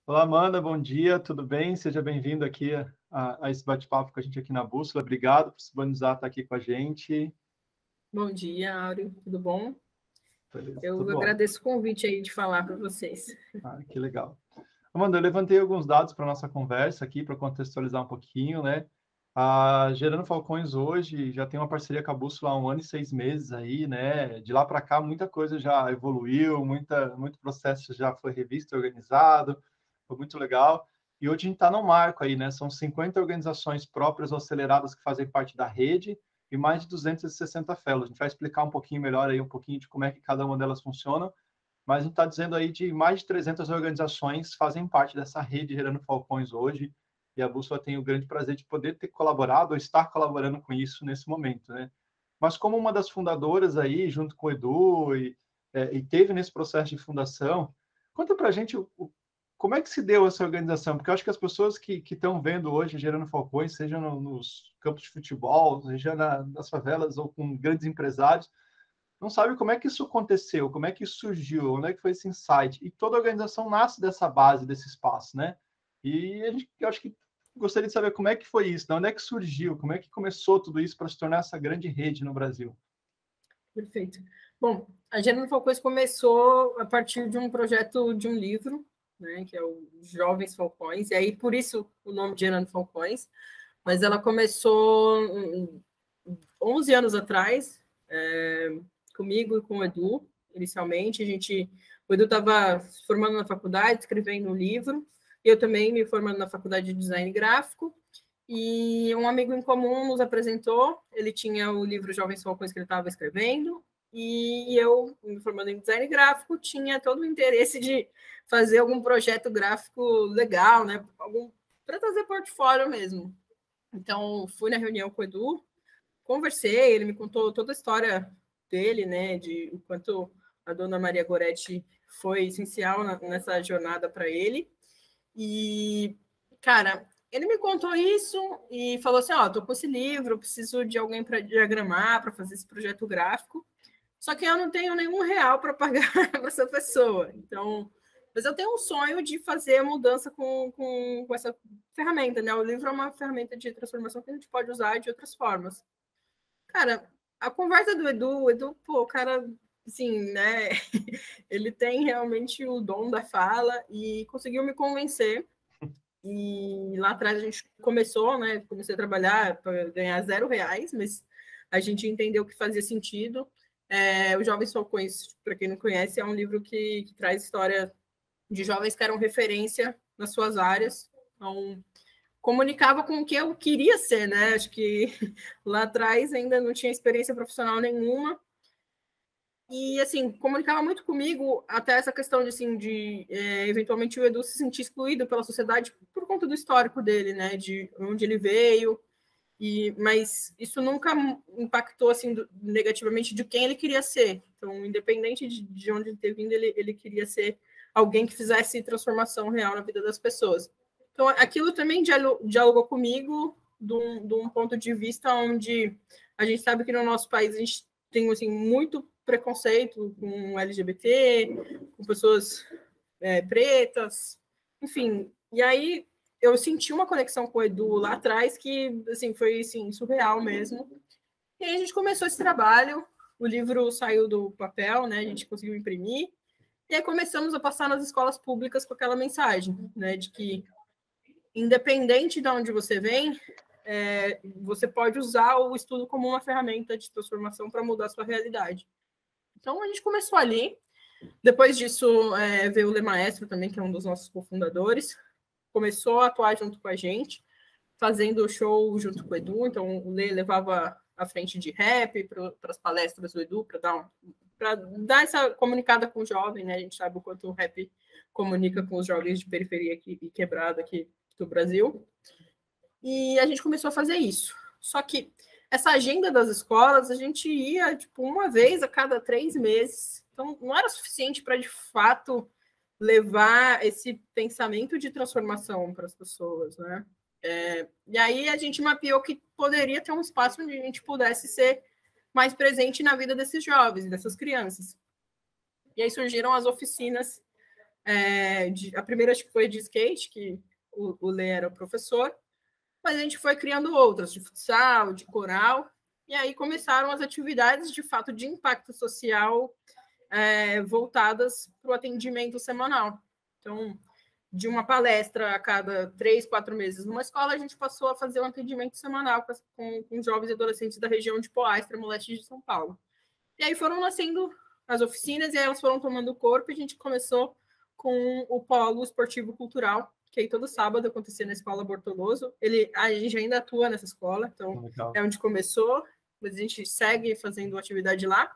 Olá, Amanda, bom dia, tudo bem? Seja bem-vindo aqui a esse bate-papo com a gente aqui na Bússola. Obrigado por se disponibilizar a estar aqui com a gente. Bom dia, Áureo, tudo bom? Beleza, Eu tudo bom. agradeço o convite aí de falar para vocês. Que legal. Amanda, eu levantei alguns dados para a nossa conversa aqui, para contextualizar um pouquinho, né? A Gerando Falcões hoje já tem uma parceria com a Bússola há 1 ano e 6 meses aí, né? De lá para cá, muita coisa já evoluiu, muito processo já foi revisto e organizado, foi muito legal. E hoje a gente está no marco aí, né? São 50 organizações próprias ou aceleradas que fazem parte da rede e mais de 260 fellows. A gente vai explicar um pouquinho melhor aí, um pouquinho de como é que cada uma delas funciona, mas a gente está dizendo aí de mais de 300 organizações fazem parte dessa rede Gerando Falcões hoje, e a Bússola tem o grande prazer de poder ter colaborado ou estar colaborando com isso nesse momento, né? Mas como uma das fundadoras aí, junto com o Edu, e teve nesse processo de fundação, conta para a gente como é que se deu essa organização, porque eu acho que as pessoas que estão vendo hoje Gerando Falcões, seja nos campos de futebol, seja nas favelas ou com grandes empresários, não sabe como é que isso aconteceu, como é que isso surgiu, onde é que foi esse insight. E toda organização nasce dessa base, desse espaço, né? E eu acho que gostaria de saber como é que foi isso, de onde é que surgiu, como é que começou tudo isso para se tornar essa grande rede no Brasil. Perfeito. Bom, a Gerando Falcões começou a partir de um projeto de um livro, né, que é o Jovens Falcões, e aí por isso o nome de Gerando Falcões, mas ela começou 11 anos atrás, comigo e com o Edu, inicialmente. O Edu estava se formando na faculdade, escrevendo um livro, eu também me formando na faculdade de design gráfico, e um amigo em comum nos apresentou, ele tinha o livro Jovens Falcões que ele estava escrevendo, e eu, me formando em design gráfico, tinha todo o interesse de fazer algum projeto gráfico legal, né, para trazer portfólio mesmo. Então, fui na reunião com o Edu, conversei, ele me contou toda a história dele, né, de o quanto a dona Maria Goretti foi essencial nessa jornada para ele. E, cara, ele me contou isso e falou assim: ó, tô com esse livro, preciso de alguém para diagramar, para fazer esse projeto gráfico. Só que eu não tenho nenhum real para pagar para essa pessoa. Então, mas eu tenho um sonho de fazer a mudança com essa ferramenta, né? O livro é uma ferramenta de transformação que a gente pode usar de outras formas. Cara, a conversa do Edu, pô, o cara, assim, né? Ele tem realmente o dom da fala e conseguiu me convencer. E lá atrás a gente começou, né? Comecei a trabalhar para ganhar R$0, mas a gente entendeu que fazia sentido. O Jovens Falcões, para quem não conhece, é um livro que traz história de jovens que eram referência nas suas áreas. Então, comunicava com o que eu queria ser, né? Acho que lá atrás ainda não tinha experiência profissional nenhuma. E, assim, comunicava muito comigo até essa questão de, assim, eventualmente o Edu se sentir excluído pela sociedade por conta do histórico dele, né? De onde ele veio. Mas isso nunca impactou, assim, negativamente de quem ele queria ser. Então, independente de onde ele ter vindo, ele queria ser alguém que fizesse transformação real na vida das pessoas. Então, aquilo também dialogou comigo de um ponto de vista onde a gente sabe que no nosso país a gente tem, assim, muito preconceito com LGBT, com pessoas pretas, enfim. E aí eu senti uma conexão com o Edu lá atrás que, assim, foi, assim, surreal mesmo. E aí a gente começou esse trabalho, o livro saiu do papel, né, a gente conseguiu imprimir, e aí começamos a passar nas escolas públicas com aquela mensagem, né, de que independente de onde você vem, você pode usar o estudo como uma ferramenta de transformação para mudar a sua realidade. Então, a gente começou ali. Depois disso, veio o Lê Maestro também, que é um dos nossos cofundadores. Começou a atuar junto com a gente, fazendo o show junto com o Edu. Então, o Lê levava a frente de rap para as palestras do Edu, para dar essa comunicada com o jovem, né? A gente sabe o quanto o rap comunica com os jovens de periferia e quebrada aqui do Brasil. E a gente começou a fazer isso. Só que essa agenda das escolas, a gente ia, tipo, uma vez a cada 3 meses. Então, não era suficiente para, de fato, levar esse pensamento de transformação para as pessoas, né? E aí a gente mapeou que poderia ter um espaço onde a gente pudesse ser mais presente na vida desses jovens e dessas crianças. E aí surgiram as oficinas A primeira acho que foi de skate, que o Lê era o professor, mas a gente foi criando outras, de futsal, de coral, e aí começaram as atividades, de fato, de impacto social voltadas para o atendimento semanal. Então, de uma palestra a cada 3, 4 meses numa escola, a gente passou a fazer um atendimento semanal com jovens e adolescentes da região de Poá, extremo-leste de São Paulo. E aí foram nascendo as oficinas, e aí elas foram tomando corpo, e a gente começou com o Polo Esportivo Cultural, que aí todo sábado acontecia na Escola Bortoloso. A gente ainda atua nessa escola, então é onde começou, mas a gente segue fazendo atividade lá.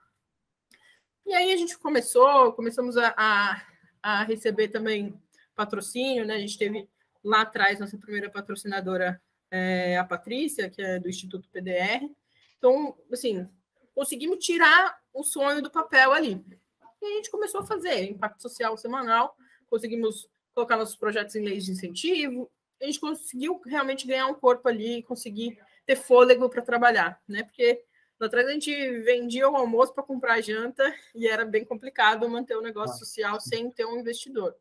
E aí a gente começamos a receber também patrocínio, né? A gente teve lá atrás nossa primeira patrocinadora, a Patrícia, que é do Instituto PDR. Então, assim, conseguimos tirar o sonho do papel ali. E a gente começou a fazer impacto social semanal, conseguimos colocar nossos projetos em leis de incentivo, a gente conseguiu realmente ganhar um corpo ali, conseguir ter fôlego para trabalhar, né? Porque lá atrás a gente vendia o almoço para comprar a janta e era bem complicado manter o negócio social sem ter um investidor.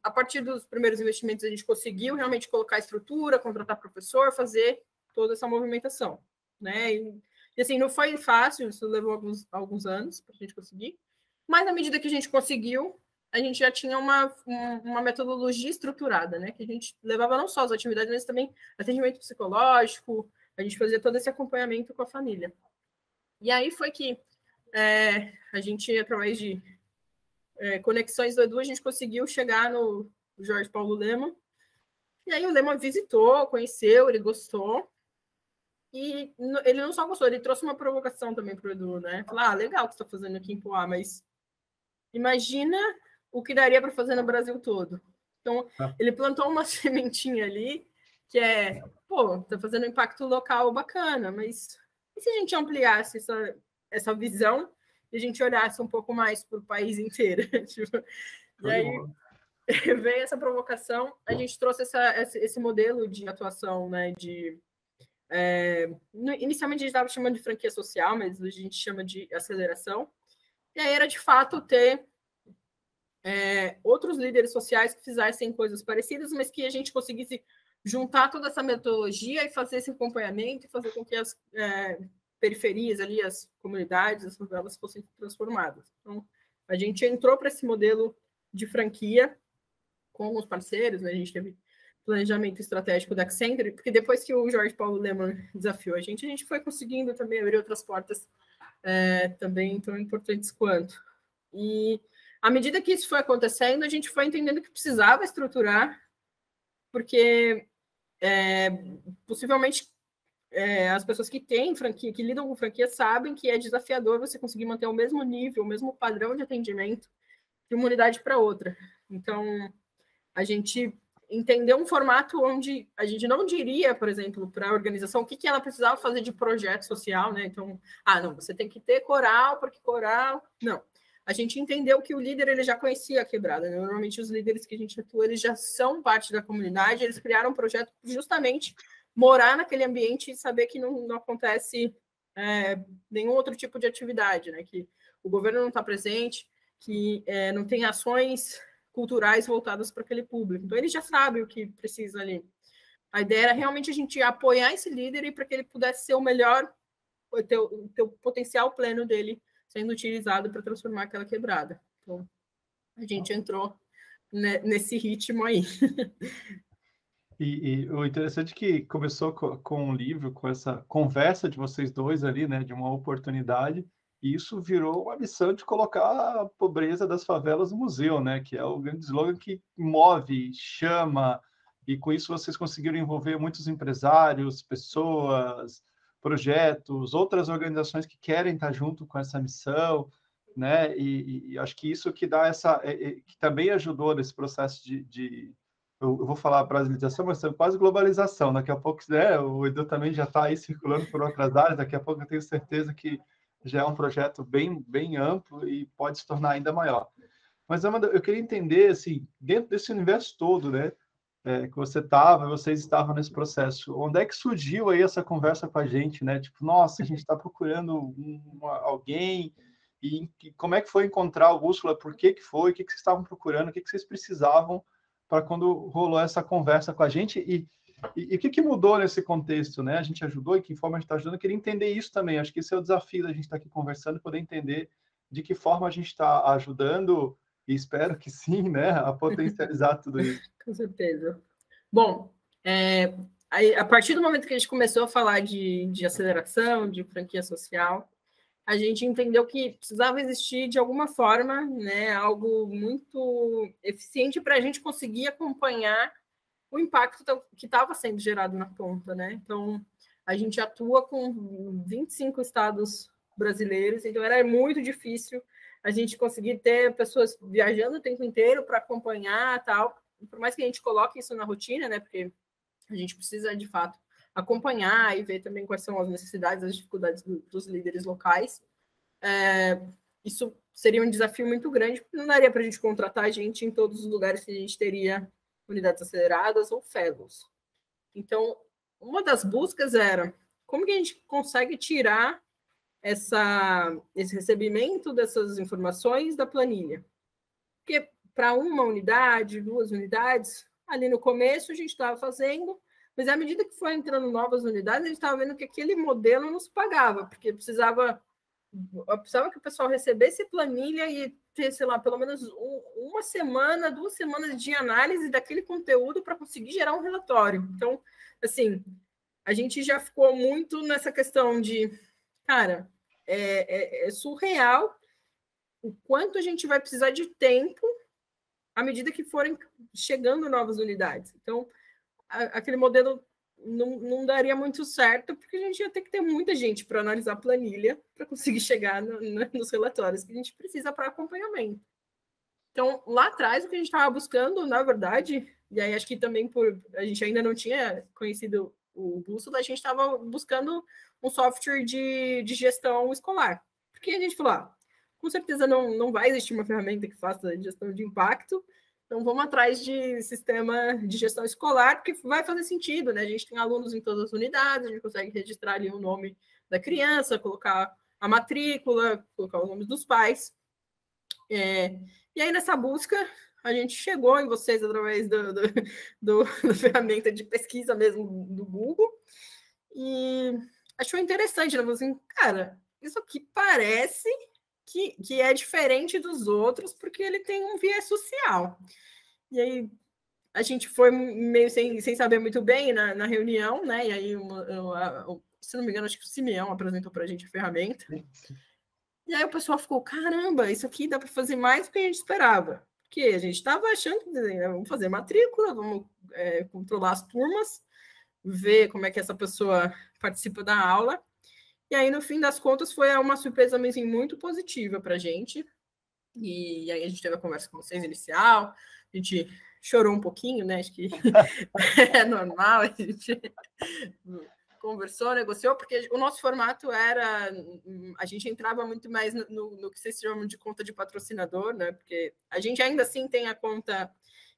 A partir dos primeiros investimentos, a gente conseguiu realmente colocar estrutura, contratar professor, fazer toda essa movimentação, né? E assim, não foi fácil, isso levou alguns anos para a gente conseguir, mas na medida que a gente conseguiu, a gente já tinha uma metodologia estruturada, né? Que a gente levava não só as atividades, mas também atendimento psicológico, a gente fazia todo esse acompanhamento com a família. E aí foi que a gente, através de conexões do Edu, a gente conseguiu chegar no Jorge Paulo Lema. E aí o Lema visitou, conheceu, ele gostou. E ele não só gostou, ele trouxe uma provocação também para o Edu, né? Falar, legal o que você está fazendo aqui em Poá, mas imagina o que daria para fazer no Brasil todo. Então, ele plantou uma sementinha ali, que tá fazendo um impacto local bacana, mas e se a gente ampliasse essa visão e a gente olhasse um pouco mais para o país inteiro? Tipo, e aí veio essa provocação, a gente trouxe esse modelo de atuação, né, inicialmente a gente estava chamando de franquia social, mas a gente chama de aceleração, e aí era de fato ter outros líderes sociais que fizessem coisas parecidas, mas que a gente conseguisse juntar toda essa metodologia e fazer esse acompanhamento e fazer com que as periferias ali, as comunidades, as favelas fossem transformadas. Então, a gente entrou para esse modelo de franquia com os parceiros, né? A gente teve planejamento estratégico da Accenture, porque depois que o Jorge Paulo Leman desafiou a gente foi conseguindo também abrir outras portas também tão importantes quanto. E à medida que isso foi acontecendo, a gente foi entendendo que precisava estruturar, porque possivelmente as pessoas que têm franquia, que lidam com franquia, sabem que é desafiador você conseguir manter o mesmo nível, o mesmo padrão de atendimento de uma unidade para outra. Então, a gente entendeu um formato onde a gente não diria, por exemplo, para a organização o que ela precisava fazer de projeto social, né? Então, não, você tem que ter coral, porque coral... Não. A gente entendeu que o líder ele já conhecia a quebrada, né? Normalmente os líderes que a gente atua, eles já são parte da comunidade, eles criaram um projeto justamente morar naquele ambiente e saber que não acontece nenhum outro tipo de atividade, né? Que o governo não está presente, que não tem ações culturais voltadas para aquele público. Então, ele já sabe o que precisa ali. A ideia era realmente a gente apoiar esse líder e para que ele pudesse ser o melhor, ter o potencial pleno dele sendo utilizado para transformar aquela quebrada. Então, a gente entrou nesse ritmo aí. E o interessante é que começou com um livro, com essa conversa de vocês dois ali, né, de uma oportunidade, e isso virou uma missão de colocar a pobreza das favelas no museu, né, que é o grande slogan que move, chama, e com isso vocês conseguiram envolver muitos empresários, pessoas, projetos, outras organizações que querem estar junto com essa missão, né, e acho que isso que dá que também ajudou nesse processo eu vou falar brasilização, mas é quase globalização. Daqui a pouco, né, o Edu também já está aí circulando por outras áreas. Daqui a pouco eu tenho certeza que já é um projeto bem, bem amplo e pode se tornar ainda maior. Mas, Amanda, eu queria entender, assim, dentro desse universo todo, né, que vocês estavam nesse processo, onde é que surgiu aí essa conversa com a gente, né? Tipo, nossa, a gente está procurando alguém e como é que foi encontrar o Bússola, por que foi, o que vocês estavam procurando, o que vocês precisavam para quando rolou essa conversa com a gente e o que mudou nesse contexto, né? A gente ajudou e que forma a gente está ajudando. Eu queria entender isso também. Acho que esse é o desafio da gente estar aqui conversando, poder entender de que forma a gente está ajudando, e espero que sim, né, a potencializar tudo isso. Com certeza. Bom, a partir do momento que a gente começou a falar de aceleração, de franquia social, a gente entendeu que precisava existir, de alguma forma, né, algo muito eficiente para a gente conseguir acompanhar o impacto que estava sendo gerado na ponta, né? Então, a gente atua com 25 estados brasileiros, então era muito difícil a gente conseguir ter pessoas viajando o tempo inteiro para acompanhar tal. Por mais que a gente coloque isso na rotina, né? Porque a gente precisa, de fato, acompanhar e ver também quais são as necessidades, as dificuldades dos líderes locais. Isso seria um desafio muito grande, porque não daria para a gente contratar gente em todos os lugares que a gente teria unidades aceleradas ou fellows. Então, uma das buscas era como que a gente consegue tirar esse recebimento dessas informações da planilha. Porque para uma unidade, 2 unidades, ali no começo a gente estava fazendo, mas à medida que foi entrando novas unidades, a gente estava vendo que aquele modelo não se pagava, porque precisava que o pessoal recebesse planilha e ter, sei lá, pelo menos uma semana, 2 semanas de análise daquele conteúdo para conseguir gerar um relatório. Então, assim, a gente já ficou muito nessa questão de, cara, é surreal o quanto a gente vai precisar de tempo à medida que forem chegando novas unidades. Então, aquele modelo não daria muito certo, porque a gente ia ter que ter muita gente para analisar a planilha para conseguir chegar nos relatórios que a gente precisa para acompanhamento. Então, lá atrás, o que a gente estava buscando, na verdade, e aí acho que também a gente ainda não tinha conhecido o Bússola, a gente estava buscando um software de gestão escolar. Porque a gente falou, com certeza não vai existir uma ferramenta que faça gestão de impacto, então vamos atrás de sistema de gestão escolar, porque vai fazer sentido, né? A gente tem alunos em todas as unidades, a gente consegue registrar ali o nome da criança, colocar a matrícula, colocar os nomes dos pais. E aí, nessa busca, a gente chegou em vocês através da ferramenta de pesquisa mesmo do Google e achou interessante, né? Assim, cara, isso aqui parece que é diferente dos outros porque ele tem um viés social. E aí, a gente foi meio sem saber muito bem na reunião, né? E aí, se não me engano, acho que o Simeão apresentou para a gente a ferramenta. E aí o pessoal ficou, caramba, isso aqui dá para fazer mais do que a gente esperava. Porque a gente estava achando que vamos fazer matrícula, vamos controlar as turmas, ver como é que essa pessoa participa da aula. E aí, no fim das contas, foi uma surpresa mesmo muito positiva para a gente. E aí a gente teve a conversa com vocês inicial, a gente chorou um pouquinho, né? Acho que é normal, a gente conversou, negociou, porque o nosso formato era, a gente entrava muito mais no que vocês chamam de conta de patrocinador, né? Porque a gente ainda assim tem a conta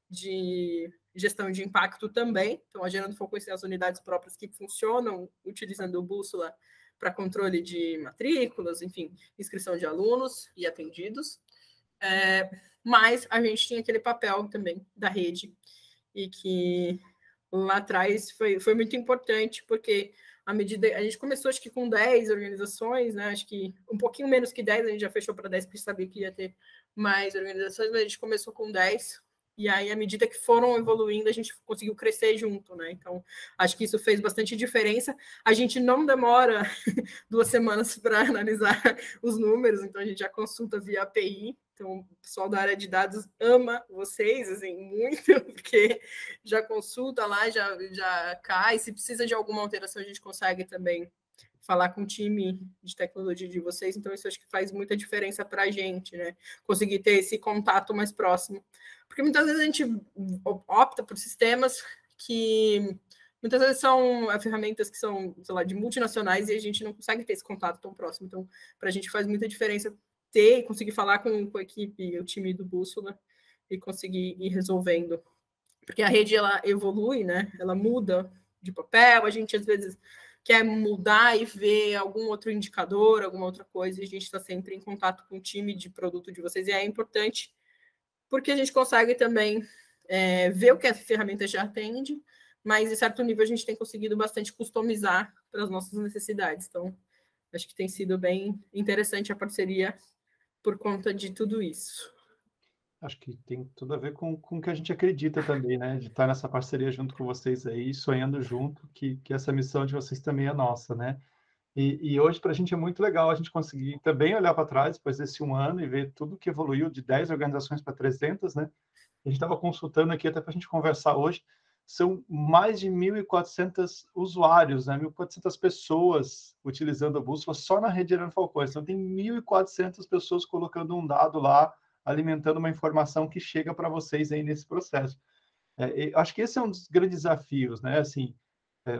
de gestão de impacto também, então a Gerando Focus tem as unidades próprias que funcionam utilizando o Bússola para controle de matrículas, enfim, inscrição de alunos e atendidos, mas a gente tinha aquele papel também da rede e que lá atrás foi muito importante, porque à medida a gente começou, acho que com 10 organizações, né? Acho que um pouquinho menos que 10, a gente já fechou para 10, porque sabia que ia ter mais organizações, mas a gente começou com 10, e aí, à medida que foram evoluindo, a gente conseguiu crescer junto, né? Então, acho que isso fez bastante diferença. A gente não demora 2 semanas para analisar os números, então a gente já consulta via API. Então, o pessoal da área de dados ama vocês, assim, muito, porque já consulta lá, já cai. Se precisa de alguma alteração, a gente consegue também falar com o time de tecnologia de vocês. Então, isso acho que faz muita diferença para a gente, né? Conseguir ter esse contato mais próximo. Porque muitas vezes a gente opta por sistemas que muitas vezes são ferramentas que são, sei lá, de multinacionais e a gente não consegue ter esse contato tão próximo. Então, para a gente faz muita diferença ter e conseguir falar com a equipe, o time do Bússola e conseguir ir resolvendo. Porque a rede, ela evolui, né? Ela muda de papel, a gente às vezes quer mudar e ver algum outro indicador, alguma outra coisa, a gente está sempre em contato com o time de produto de vocês, e é importante porque a gente consegue também ver o que a ferramenta já atende, mas em certo nível a gente tem conseguido bastante customizar para as nossas necessidades. Então, acho que tem sido bem interessante a parceria por conta de tudo isso. Acho que tem tudo a ver com o que a gente acredita também, né? De estar nessa parceria junto com vocês aí, sonhando junto, que essa missão de vocês também é nossa, né? E hoje, para a gente, é muito legal a gente conseguir também olhar para trás, depois desse 1 ano, e ver tudo que evoluiu de 10 organizações para 300, né? A gente estava consultando aqui até para a gente conversar hoje, são mais de 1.400 usuários, né? 1.400 pessoas utilizando a bússola só na rede Gerando Falcões. Então, tem 1.400 pessoas colocando um dado lá, alimentando uma informação que chega para vocês aí nesse processo. Acho que esse é um dos grandes desafios, né? Assim,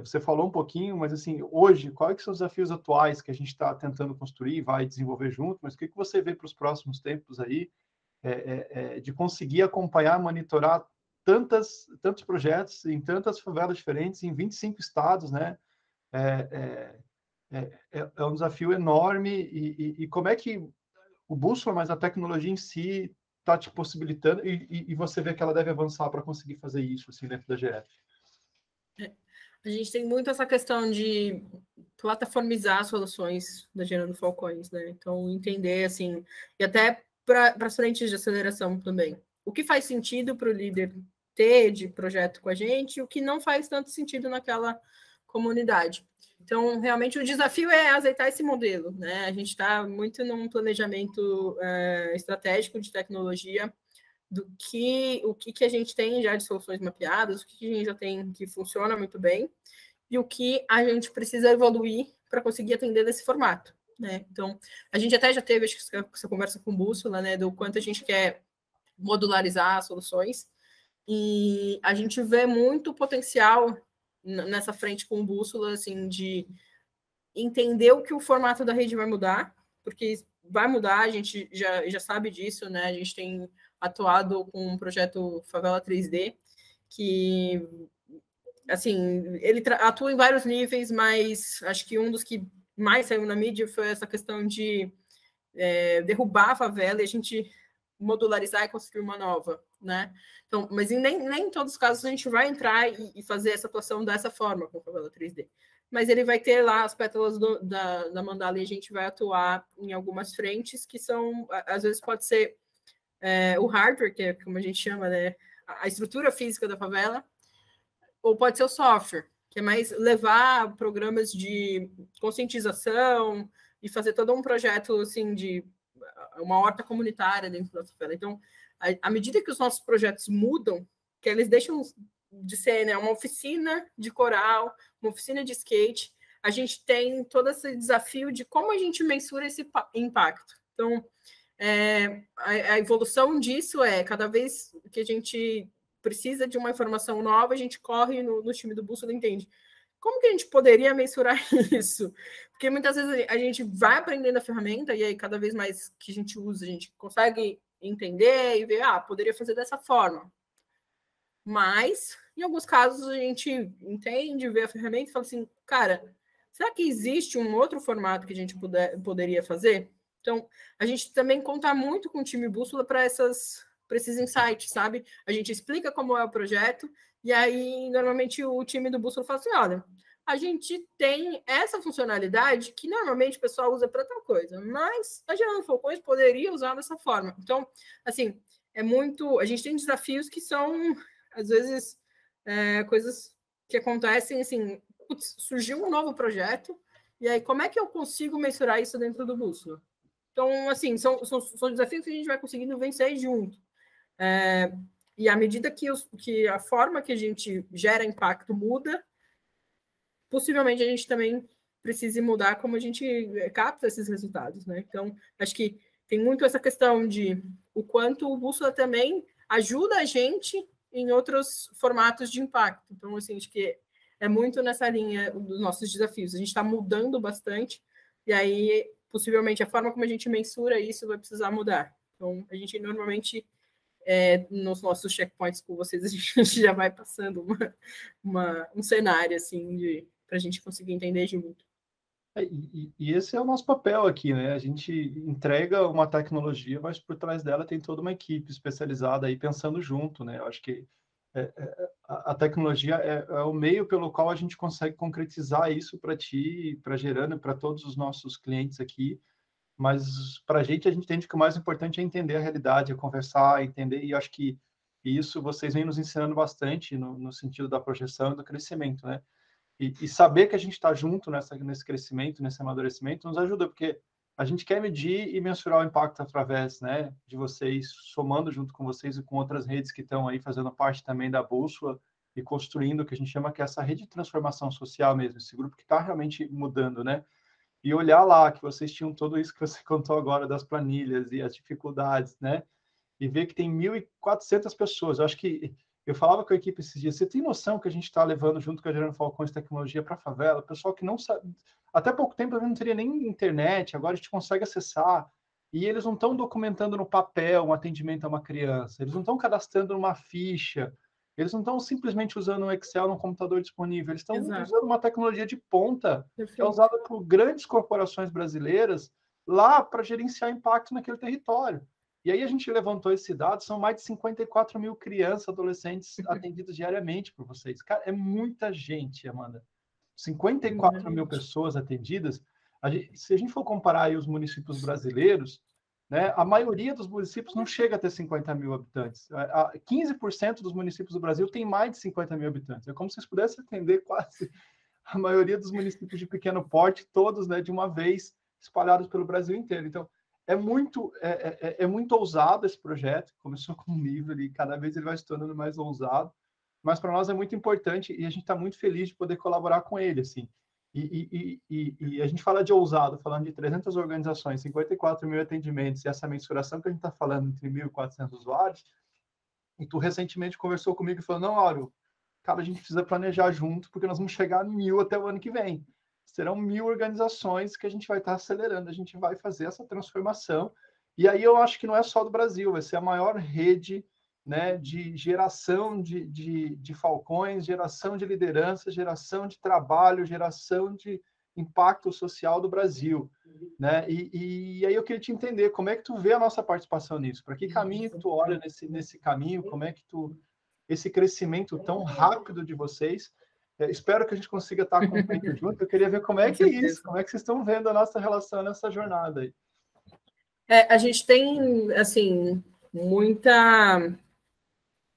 você falou um pouquinho, mas assim, hoje, quais são os desafios atuais que a gente está tentando construir e vai desenvolver junto, mas o que você vê para os próximos tempos aí, de conseguir acompanhar, monitorar tantos projetos em tantas favelas diferentes, em 25 estados, né? É um desafio enorme e como é que o Bússola, mas a tecnologia em si está te possibilitando e você vê que ela deve avançar para conseguir fazer isso assim, dentro da GF? A gente tem muito essa questão de plataformizar soluções da Gerando Falcões, né? Então, entender, assim, e até para as frentes de aceleração também. O que faz sentido para o líder ter de projeto com a gente e o que não faz tanto sentido naquela comunidade. Então, realmente, o desafio é azeitar esse modelo, né? A gente está muito num planejamento estratégico de tecnologia do o que a gente tem já de soluções mapeadas, o que a gente já tem que funciona muito bem e o que a gente precisa evoluir para conseguir atender nesse formato, né? Então, a gente até já teve essa conversa com o Bússola, né, do quanto a gente quer modularizar as soluções e a gente vê muito potencial nessa frente com o Bússola, assim, de entender o que o formato da rede vai mudar, porque vai mudar, a gente já sabe disso, né? A gente tem atuado com um projeto Favela 3D, que, assim, ele atua em vários níveis, mas acho que um dos que mais saiu na mídia foi essa questão de derrubar a favela e a gente modularizar e construir uma nova, né? Então, mas nem em todos os casos a gente vai entrar e fazer essa atuação dessa forma com a Favela 3D. Mas ele vai ter lá as pétalas da mandala e a gente vai atuar em algumas frentes que são, às vezes pode ser o hardware, que é como a gente chama, né? A estrutura física da favela, ou pode ser o software, que é mais levar programas de conscientização e fazer todo um projeto assim de uma horta comunitária dentro da favela. Então, à medida que os nossos projetos mudam, que eles deixam de ser, né, uma oficina de coral, uma oficina de skate, a gente tem todo esse desafio de como a gente mensura esse impacto. Então, a evolução disso é cada vez que a gente precisa de uma informação nova, a gente corre no time do Bússola e entende. Como que a gente poderia mensurar isso? Porque muitas vezes a gente vai aprendendo a ferramenta e aí cada vez mais que a gente usa, a gente consegue entender e ver, poderia fazer dessa forma. Mas, em alguns casos, a gente entende, vê a ferramenta e fala assim, cara, será que existe um outro formato que a gente poderia fazer? Então, a gente também conta muito com o time Bússola para esses insights, sabe? A gente explica como é o projeto e aí, normalmente, o time do Bússola fala assim, olha, a gente tem essa funcionalidade que normalmente o pessoal usa para tal coisa, mas a Gerando Falcões poderia usar dessa forma. Então, assim, a gente tem desafios que são, às vezes, coisas que acontecem, assim, putz, surgiu um novo projeto, e aí como é que eu consigo mensurar isso dentro do Bússola? Então, assim, são desafios que a gente vai conseguindo vencer junto. E à medida que a forma que a gente gera impacto muda, possivelmente a gente também precise mudar como a gente capta esses resultados, né? Então, acho que tem muito essa questão de o quanto o Bússola também ajuda a gente em outros formatos de impacto. Então, assim, acho que é muito nessa linha dos nossos desafios. A gente está mudando bastante, e aí, possivelmente, a forma como a gente mensura isso vai precisar mudar. Então, a gente normalmente, nos nossos checkpoints com vocês, a gente já vai passando um cenário, assim, para a gente conseguir entender junto. E esse é o nosso papel aqui, né? A gente entrega uma tecnologia, mas por trás dela tem toda uma equipe especializada aí pensando junto, né? Eu acho que a tecnologia é o meio pelo qual a gente consegue concretizar isso para ti, para Gerando, para todos os nossos clientes aqui. Mas para a gente entende que o mais importante é entender a realidade, é conversar, entender, e acho que isso vocês vêm nos ensinando bastante no sentido da projeção e do crescimento, né? E saber que a gente está junto nesse crescimento, nesse amadurecimento, nos ajuda, porque a gente quer medir e mensurar o impacto através, né, de vocês, somando junto com vocês e com outras redes que estão aí fazendo parte também da Bússola e construindo o que a gente chama que é essa rede de transformação social mesmo, esse grupo que está realmente mudando, né? E olhar lá que vocês tinham tudo isso que você contou agora das planilhas e as dificuldades, né? E ver que tem 1.400 pessoas. Eu acho que eu falava com a equipe esses dias, você tem noção que a gente está levando junto com a Gerando Falcões tecnologia para a favela? Pessoal que não sabe, até pouco tempo não teria nem internet, agora a gente consegue acessar. E eles não estão documentando no papel um atendimento a uma criança, eles não estão cadastrando numa ficha, eles não estão simplesmente usando um Excel no computador disponível, eles estão usando uma tecnologia de ponta, que é usada por grandes corporações brasileiras lá para gerenciar impacto naquele território. E aí a gente levantou esse dado, são mais de 54 mil crianças, adolescentes atendidos diariamente por vocês. Cara, é muita gente, Amanda. 54 mil pessoas atendidas. Se a gente for comparar aí os municípios brasileiros, né, a maioria dos municípios não chega a ter 50 mil habitantes. 15% dos municípios do Brasil tem mais de 50 mil habitantes. É como se vocês pudessem atender quase a maioria dos municípios de pequeno porte, todos, né, de uma vez, espalhados pelo Brasil inteiro. Então, é muito ousado esse projeto. Começou com um livro e cada vez ele vai se tornando mais ousado, mas para nós é muito importante e a gente está muito feliz de poder colaborar com ele, assim. E a gente fala de ousado, falando de 300 organizações, 54 mil atendimentos e essa mensuração que a gente está falando entre 1.400 usuários. E tu recentemente conversou comigo e falou, não, Áureo, cara, a gente precisa planejar junto porque nós vamos chegar a 1.000 até o ano que vem. Serão 1.000 organizações que a gente vai estar acelerando, a gente vai fazer essa transformação. E aí eu acho que não é só do Brasil, vai ser a maior rede, né, de geração de falcões, geração de liderança, geração de trabalho, geração de impacto social do Brasil, né? E aí eu queria te entender como é que tu vê a nossa participação nisso, para que caminho que tu olha nesse caminho, como é que tu esse crescimento tão rápido de vocês. Espero que a gente consiga estar acompanhando junto. Eu queria ver como é que é isso, como é que vocês estão vendo a nossa relação nessa jornada aí. A gente tem, assim, muita...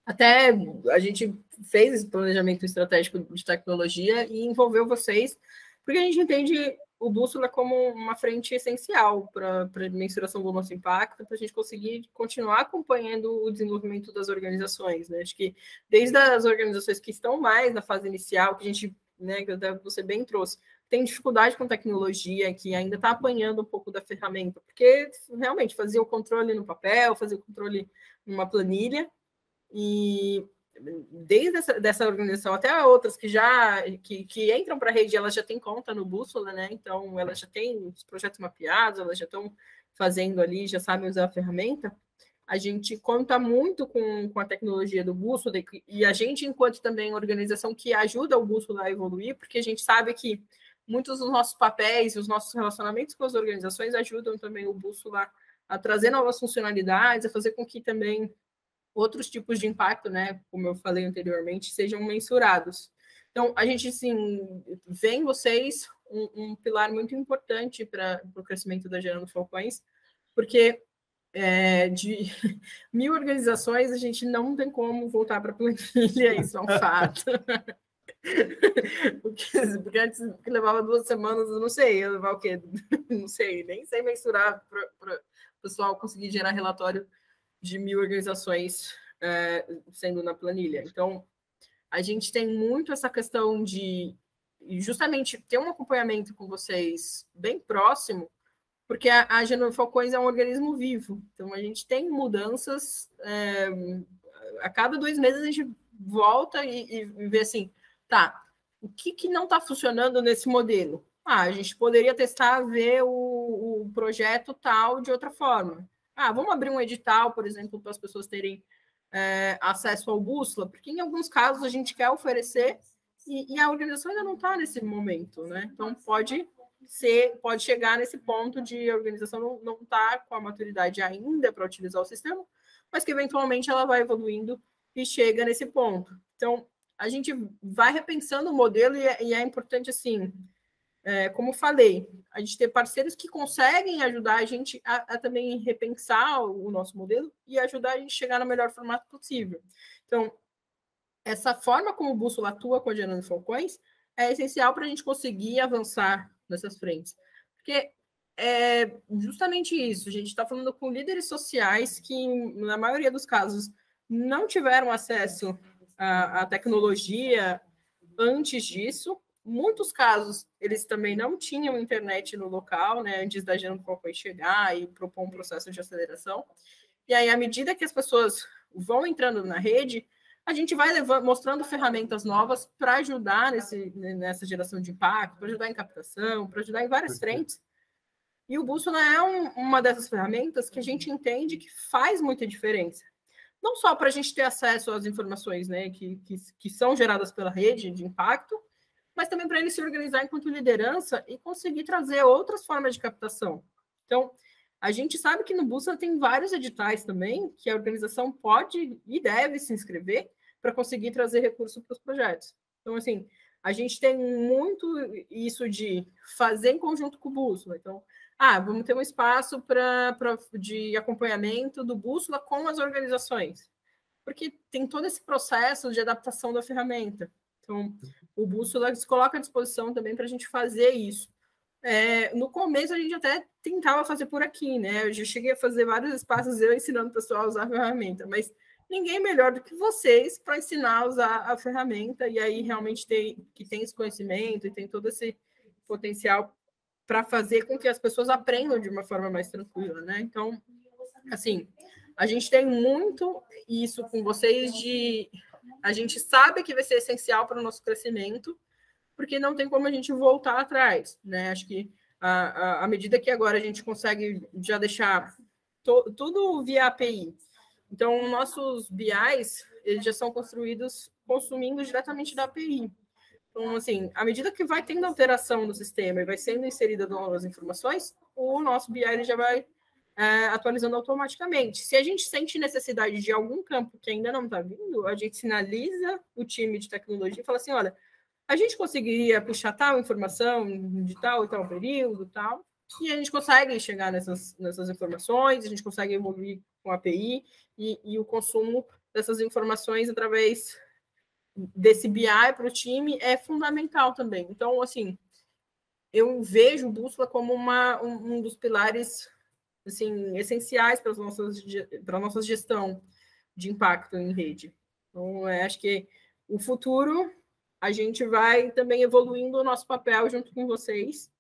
Até a gente fez esse planejamento estratégico de tecnologia e envolveu vocês, porque a gente entende o Bússola como uma frente essencial para a mensuração do nosso impacto, para a gente conseguir continuar acompanhando o desenvolvimento das organizações, né? Acho que desde as organizações que estão mais na fase inicial, que a gente, né, que você bem trouxe, tem dificuldade com tecnologia, que ainda está apanhando um pouco da ferramenta, porque realmente fazia o controle no papel, fazia o controle numa planilha, e desde dessa organização até outras que já que entram para a rede, elas já têm conta no Bússola, né? Então elas já têm os projetos mapeados, elas já estão fazendo ali, já sabem usar a ferramenta. A gente conta muito com a tecnologia do Bússola e a gente, enquanto também organização que ajuda o Bússola a evoluir, porque a gente sabe que muitos dos nossos papéis e os nossos relacionamentos com as organizações ajudam também o Bússola a trazer novas funcionalidades, a fazer com que também outros tipos de impacto, né, como eu falei anteriormente, sejam mensurados. Então, a gente, sim, vê em vocês um pilar muito importante para o crescimento da Gerando Falcões, porque de 1.000 organizações, a gente não tem como voltar para a planilha, isso é um fato. Porque antes que levava 2 semanas, eu não sei, ia levar o quê? Não sei, nem sei mensurar para o pessoal conseguir gerar relatório de 1.000 organizações sendo na planilha. Então, a gente tem muito essa questão de justamente ter um acompanhamento com vocês bem próximo, porque a Gerando Falcões é um organismo vivo. Então, a gente tem mudanças. A cada 2 meses, a gente volta e vê assim, tá, o que não está funcionando nesse modelo? A gente poderia testar, ver o projeto tal de outra forma. Vamos abrir um edital, por exemplo, para as pessoas terem acesso ao Bússola, porque em alguns casos a gente quer oferecer e a organização ainda não está nesse momento, né? Então, pode chegar nesse ponto de a organização não está com a maturidade ainda para utilizar o sistema, mas que eventualmente ela vai evoluindo e chega nesse ponto. Então, a gente vai repensando o modelo e é importante, assim, como falei, a gente ter parceiros que conseguem ajudar a gente a também repensar o nosso modelo e ajudar a gente a chegar no melhor formato possível. Então, essa forma como o Bússola atua com a Gerando Falcões é essencial para a gente conseguir avançar nessas frentes. Porque é justamente isso, a gente está falando com líderes sociais que, na maioria dos casos, não tiveram acesso à tecnologia antes disso. Muitos casos, eles também não tinham internet no local, né, antes da Gerando Falcões chegar e propor um processo de aceleração. E aí, à medida que as pessoas vão entrando na rede, a gente vai mostrando ferramentas novas para ajudar nessa geração de impacto, para ajudar em captação, para ajudar em várias frentes. E o Bússola é uma dessas ferramentas que a gente entende que faz muita diferença. Não só para a gente ter acesso às informações, né, que são geradas pela rede de impacto, mas também para ele se organizar enquanto liderança e conseguir trazer outras formas de captação. Então, a gente sabe que no Bússola tem vários editais também que a organização pode e deve se inscrever para conseguir trazer recursos para os projetos. Então, assim, a gente tem muito isso de fazer em conjunto com o Bússola. Então, vamos ter um espaço de acompanhamento do Bússola com as organizações, porque tem todo esse processo de adaptação da ferramenta. Então, o Bússola se coloca à disposição também para a gente fazer isso. No começo, a gente até tentava fazer por aqui, né? Eu já cheguei a fazer vários espaços eu ensinando o pessoal a usar a ferramenta, mas ninguém melhor do que vocês para ensinar a usar a ferramenta e aí realmente tem esse conhecimento e tem todo esse potencial para fazer com que as pessoas aprendam de uma forma mais tranquila, né? Então, assim, a gente tem muito isso com vocês a gente sabe que vai ser essencial para o nosso crescimento, porque não tem como a gente voltar atrás, né? Acho que à medida que agora a gente consegue já deixar tudo via API, então nossos BIs, eles já são construídos consumindo diretamente da API. Então, assim, à medida que vai tendo alteração no sistema e vai sendo inserida novas informações, o nosso BI ele já vai atualizando automaticamente. Se a gente sente necessidade de algum campo que ainda não está vindo, a gente sinaliza o time de tecnologia e fala assim, olha, a gente conseguiria puxar tal informação de tal e tal período, tal, e a gente consegue chegar nessas informações, a gente consegue evoluir com a API e o consumo dessas informações através desse BI para o time é fundamental também. Então, assim, eu vejo o Bússola como um dos pilares assim, essenciais para a nossa gestão de impacto em rede. Então, acho que o futuro a gente vai também evoluindo o nosso papel junto com vocês,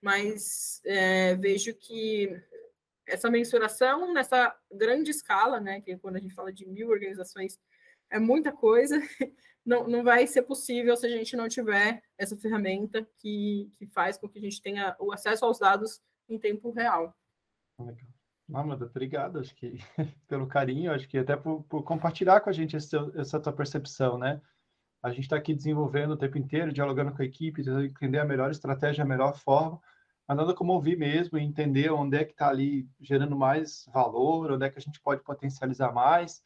mas vejo que essa mensuração nessa grande escala, né, que quando a gente fala de 1.000 organizações, é muita coisa, não vai ser possível se a gente não tiver essa ferramenta que faz com que a gente tenha o acesso aos dados em tempo real. Legal. Amanda, obrigado, acho que pelo carinho, acho que até por compartilhar com a gente essa tua percepção, né? A gente está aqui desenvolvendo o tempo inteiro, dialogando com a equipe, tentando entender a melhor estratégia, a melhor forma, andando como ouvir mesmo e entender onde é que está ali gerando mais valor, onde é que a gente pode potencializar mais.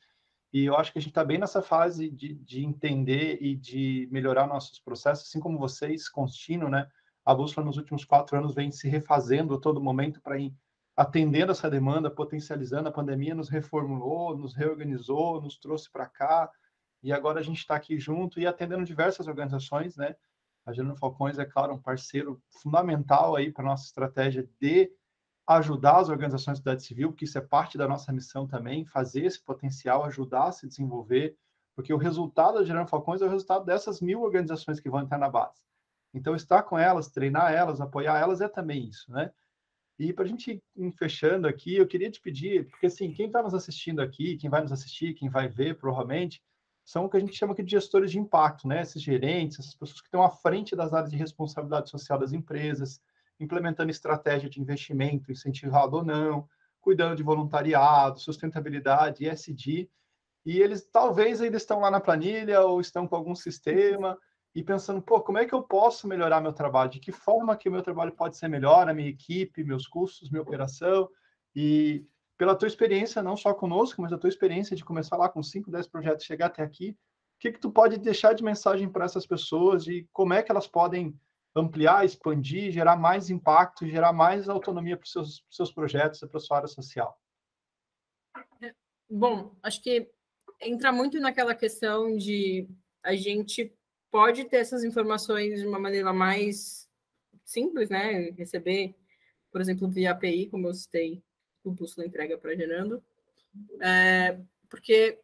E eu acho que a gente está bem nessa fase de entender e de melhorar nossos processos, assim como vocês, contínuo, né? A Bússola nos últimos 4 anos vem se refazendo a todo momento para ir atendendo essa demanda, potencializando. A pandemia nos reformulou, nos reorganizou, nos trouxe para cá, e agora a gente está aqui junto e atendendo diversas organizações, né? A Gerando Falcões é, claro, um parceiro fundamental aí para a nossa estratégia de ajudar as organizações da sociedade civil, porque isso é parte da nossa missão também, fazer esse potencial, ajudar a se desenvolver, porque o resultado da Gerando Falcões é o resultado dessas 1.000 organizações que vão entrar na base. Então, estar com elas, treinar elas, apoiar elas é também isso, né? E para a gente ir fechando aqui, eu queria te pedir, porque assim, quem está nos assistindo aqui, quem vai nos assistir, quem vai ver, provavelmente, são o que a gente chama aqui de gestores de impacto, né? Esses gerentes, essas pessoas que estão à frente das áreas de responsabilidade social das empresas, implementando estratégia de investimento, incentivado ou não, cuidando de voluntariado, sustentabilidade, ESG, e eles talvez ainda estão lá na planilha ou estão com algum sistema e pensando, pô, como é que eu posso melhorar meu trabalho? De que forma que o meu trabalho pode ser melhor, a minha equipe, meus custos, minha operação? E pela tua experiência, não só conosco, mas a tua experiência de começar lá com 5, 10 projetos, chegar até aqui, o que tu pode deixar de mensagem para essas pessoas e como é que elas podem ampliar, expandir, gerar mais impacto, gerar mais autonomia para os seus projetos e para a sua área social? Bom, acho que entra muito naquela questão de a gente pode ter essas informações de uma maneira mais simples, né? Receber, por exemplo, via API, como eu citei, o Bússola entrega para Gerando. Porque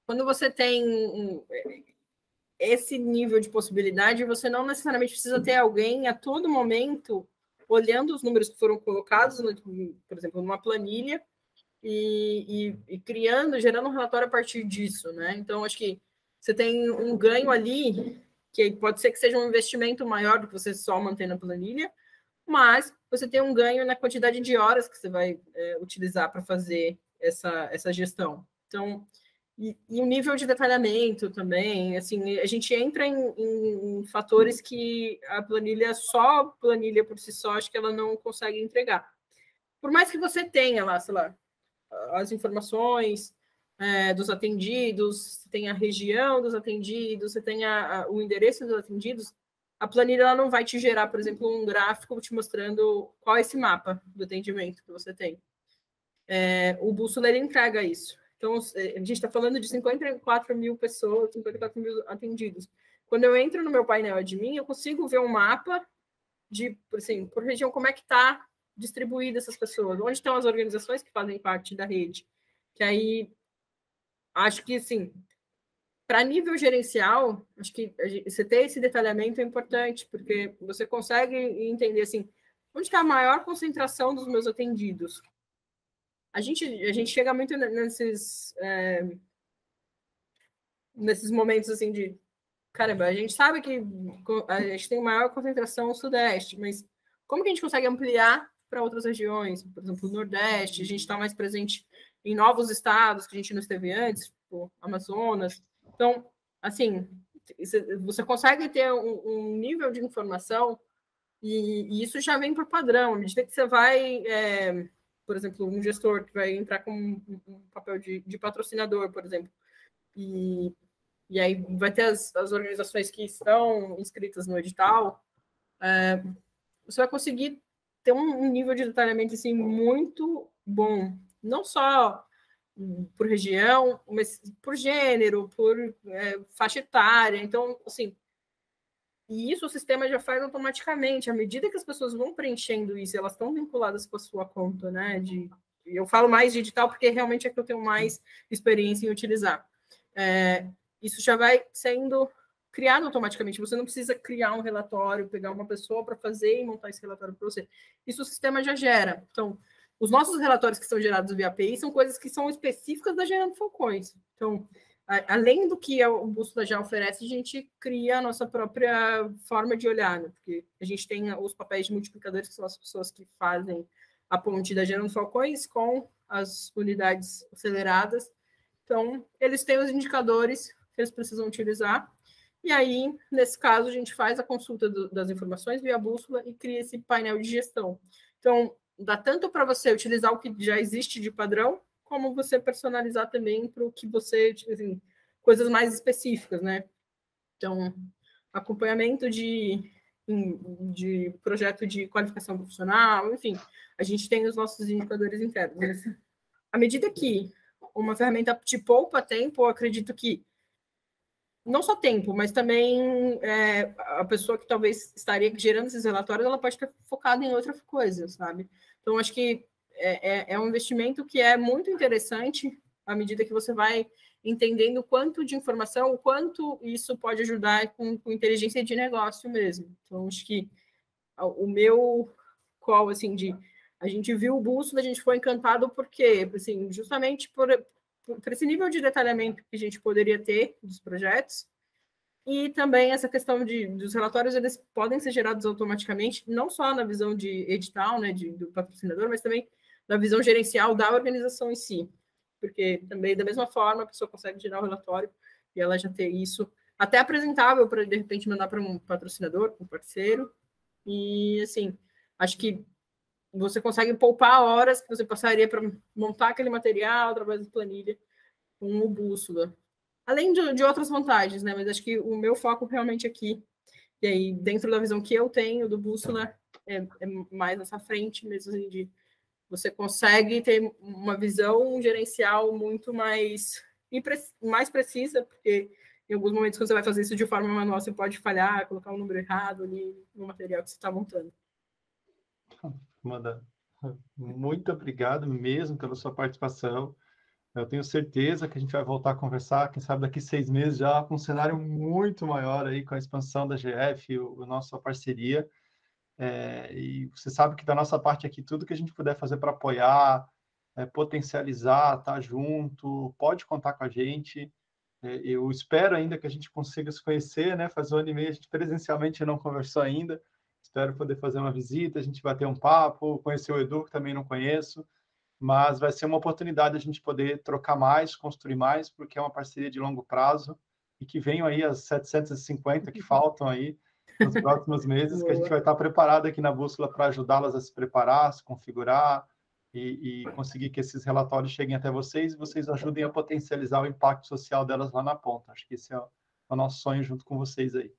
quando você tem esse nível de possibilidade, você não necessariamente precisa ter alguém a todo momento olhando os números que foram colocados, por exemplo, numa planilha, e criando, gerando um relatório a partir disso, né? Então, acho que você tem um ganho ali, que pode ser que seja um investimento maior do que você só manter na planilha, mas você tem um ganho na quantidade de horas que você vai utilizar para fazer essa gestão. Então, e o nível de detalhamento também, assim, a gente entra em fatores que a planilha, só planilha por si só, acho que ela não consegue entregar. Por mais que você tenha lá, sei lá, as informações dos atendidos, você tem a região dos atendidos, você tem o endereço dos atendidos, a planilha ela não vai te gerar, por exemplo, um gráfico te mostrando qual é esse mapa do atendimento que você tem. O Bússola ele entrega isso. Então, a gente está falando de 54 mil pessoas, 54 mil atendidos. Quando eu entro no meu painel admin, eu consigo ver um mapa de, assim, por região, como é que está distribuída essas pessoas, onde estão as organizações que fazem parte da rede. Que aí, acho que, assim, para nível gerencial, acho que você ter esse detalhamento é importante, porque você consegue entender, assim, onde está a maior concentração dos meus atendidos. A gente chega muito nesses momentos, assim, de caramba, a gente sabe que a gente tem maior concentração no Sudeste, mas como que a gente consegue ampliar para outras regiões? Por exemplo, o Nordeste, a gente está mais presente em novos estados que a gente não esteve antes, tipo Amazonas. Então, assim, você consegue ter um nível de informação e isso já vem por padrão. À medida que você vai, por exemplo, um gestor que vai entrar com um papel de patrocinador, por exemplo, e aí vai ter as organizações que estão inscritas no edital, você vai conseguir ter um nível de detalhamento assim, muito bom. Não só por região, mas por gênero, por faixa etária. Então, assim, e isso o sistema já faz automaticamente. À medida que as pessoas vão preenchendo isso, elas estão vinculadas com a sua conta, né? Eu falo mais de edital porque realmente é que eu tenho mais experiência em utilizar. Isso já vai sendo criado automaticamente. Você não precisa criar um relatório, pegar uma pessoa para fazer e montar esse relatório para você. Isso o sistema já gera. Então, os nossos relatórios que são gerados via API são coisas que são específicas da Gerando Falcões. Então, além do que o Bússola já oferece, a gente cria a nossa própria forma de olhar, né? Porque a gente tem os papéis de multiplicadores, que são as pessoas que fazem a ponte da Gerando Falcões com as unidades aceleradas. Então, eles têm os indicadores que eles precisam utilizar. E aí, nesse caso, a gente faz a consulta das informações via Bússola e cria esse painel de gestão. Então, dá tanto para você utilizar o que já existe de padrão, como você personalizar também para o que você, assim, coisas mais específicas, né? Então, acompanhamento de projeto de qualificação profissional, enfim, a gente tem os nossos indicadores internos. À medida que uma ferramenta te poupa tempo, eu acredito que não só tempo, mas também a pessoa que talvez estaria gerando esses relatórios, ela pode estar focada em outra coisa, sabe? Então, acho que é um investimento que é muito interessante à medida que você vai entendendo o quanto de informação, o quanto isso pode ajudar com inteligência de negócio mesmo. Então, acho que o meu call, assim, a gente viu o Bússola, a gente foi encantado porque, assim, justamente por esse nível de detalhamento que a gente poderia ter dos projetos, e também essa questão dos relatórios, eles podem ser gerados automaticamente, não só na visão de edital, né, do patrocinador, mas também na visão gerencial da organização em si, porque também, da mesma forma, a pessoa consegue gerar o relatório e ela já ter isso até apresentável para, de repente, mandar para um patrocinador, um parceiro. E, assim, acho que você consegue poupar horas que você passaria para montar aquele material através da planilha com o Bússola. Além de outras vantagens, né? Mas acho que o meu foco realmente aqui, e aí dentro da visão que eu tenho do Bússola, é mais nessa frente mesmo, assim, de você consegue ter uma visão gerencial muito mais precisa, porque em alguns momentos, quando você vai fazer isso de forma manual, você pode falhar, colocar um número errado ali no material que você está montando. Amanda, muito obrigado mesmo pela sua participação. Eu tenho certeza que a gente vai voltar a conversar, quem sabe daqui 6 meses já com um cenário muito maior aí, com a expansão da GF, a nossa parceria. E você sabe que da nossa parte aqui, tudo que a gente puder fazer para apoiar, potencializar, estar junto, pode contar com a gente. Eu espero ainda que a gente consiga se conhecer, né? Faz 1 ano e meio, a gente presencialmente não conversou ainda. Espero poder fazer uma visita, a gente bater um papo, conhecer o Edu, que também não conheço, mas vai ser uma oportunidade a gente poder trocar mais, construir mais, porque é uma parceria de longo prazo e que venham aí as 750 que faltam aí nos próximos meses, que a gente vai estar preparado aqui na Bússola para ajudá-las a se preparar, se configurar e conseguir que esses relatórios cheguem até vocês e vocês ajudem a potencializar o impacto social delas lá na ponta. Acho que esse é o nosso sonho junto com vocês aí.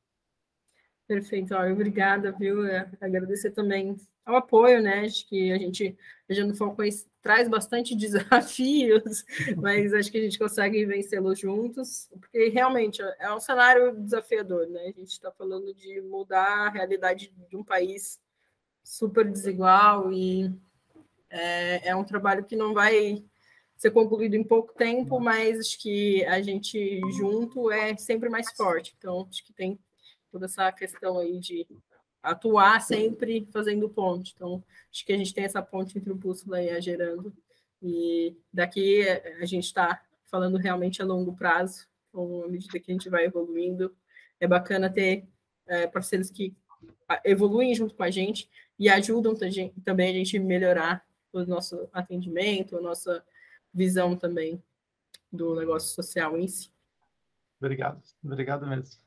Perfeito, obrigada, viu? Agradecer também ao apoio, né? Acho que a Gerando Falcões traz bastante desafios, mas acho que a gente consegue vencê-los juntos, porque realmente é um cenário desafiador, né? A gente está falando de mudar a realidade de um país super desigual e é um trabalho que não vai ser concluído em pouco tempo, mas acho que a gente junto é sempre mais forte. Então, acho que tem toda essa questão aí de atuar sempre fazendo ponte. Então, acho que a gente tem essa ponte entre o Bússola e a Gerando. E daqui a gente está falando realmente a longo prazo, então, à medida que a gente vai evoluindo. É bacana ter parceiros que evoluem junto com a gente e ajudam também a gente melhorar o nosso atendimento, a nossa visão também do negócio social em si. Obrigado mesmo.